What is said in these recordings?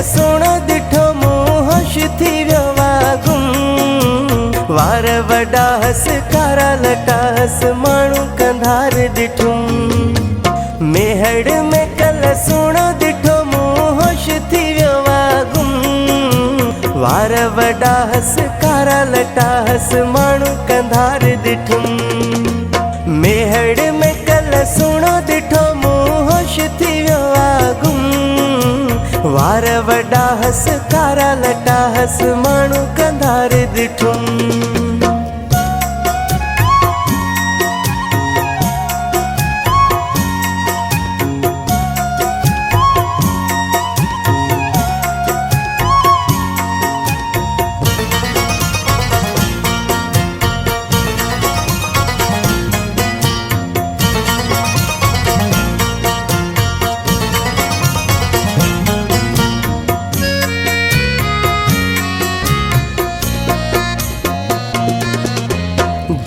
सुणो दिठो मूं होश थी वियो वागुम। वार वॾा हस कारा लटा हस माण्हू कंधार ॾिठुम। मेहड़ में कल सुणो दिठो मूं होश थी वियो वागुम। वार वॾा हस कारा लटा हस माण्हू कंधार ॾिठुम। मेहड़ में कल सुणो दिठो मूं होश थी वियो वागुम। वार वॾा हस कारा लटा हस माण्हू कंधार ॾिठुम।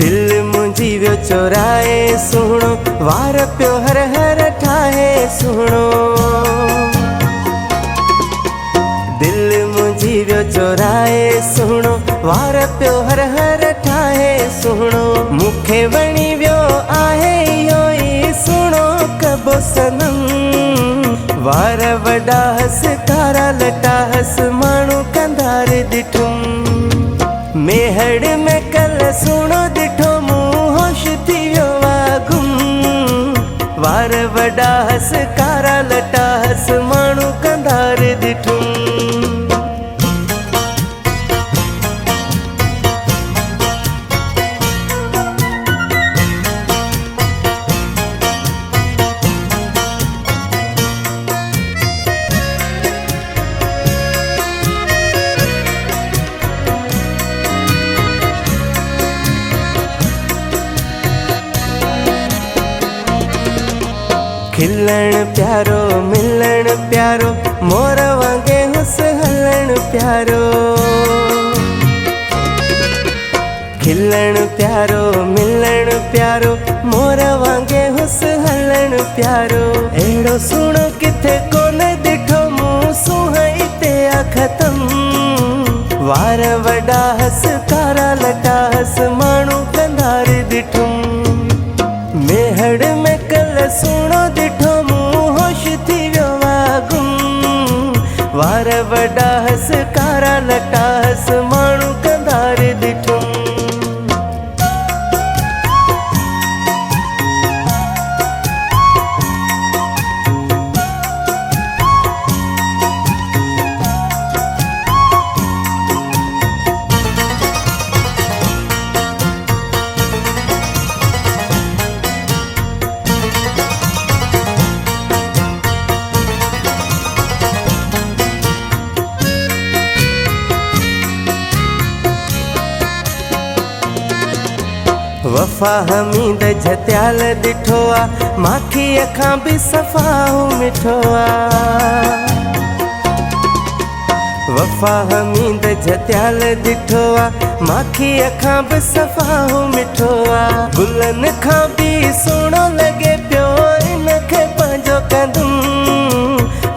दिल मुंहिंजी वियो चोराए सुहिणो। वार पियो हर हर ठाहे सुहिणो। दिल मुंहिंजी वियो चोराए सुहिणो। वार पियो हर हर ठाहे सुहिणो। मूंखे वणी वियो आहे इहो ई सुहिणो कबो सनम। वार वॾा हस कारा लटा हस माण्हू कंधार ॾिठुम। मेहड़ में कल सुणो दिठो मूं होश थी वियो वागुम। वार वॾा हस कारा लटा हस माण्हू कंधार ॾिठुम। खिलण प्यारो मिलण प्यारो मोर वांगे हुस हलण प्यारो। खिलण प्यारो मिलण प्यारो मोर वांगे हुस हलण प्यारो। अहिड़ो सुहिणो किथे कोन ॾिठो मूं सुहाई ते आ ख़तम। वार वॾा हस कारा लटा हस माण्हू कंधार ॾिठुम। मेहड़ में कल सुणो दिठो मूं होश थी वियो वागुम। वार वॾा हस कारा लटा हस माण्हू कंधार ॾिठुम। वफ़ा हमीद जत्याल ॾिठो आ माखी अखां बि सफ़ा मिठो आ। वफ़ा हमीद जत्याल ॾिठो आ माखी अखां बि सफ़ा मिठो आ। गुलनि खां बि सुहिणो लॻे पियो इनखे पंहिंजो कंदुम।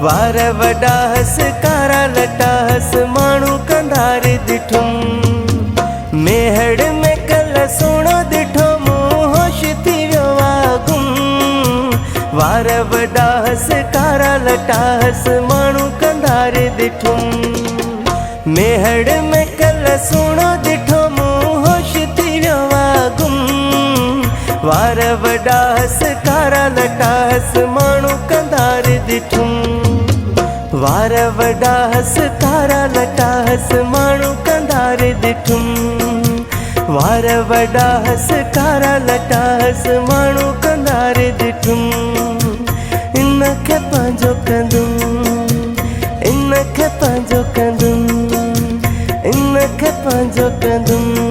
वार वॾा हस कारा लटा हस माण्हू कंधार ॾिठुम। मेहड़ में कल सुहिणो दिठो मूं होश थी वियो वागुम। वार वॾा हस कारा लटा हस माण्हू कंधार ॾिठुम। मेहड़ में कल सुहिणो दिठो मूं होश थी वियो वागुम। वार वॾा हस कारा लटा हस माण्हू कंधार ॾिठुम। वार वॾा हस कारा लटा हस माण्हू कंधार ॾिठुम। वार वॾा हस कारा लटा हस माण्हू कंधार ॾिठुम। इनखे पंहिंजो कंदुम। इनखे पंहिंजो कंदुम। इनखे पंहिंजो कंदुम।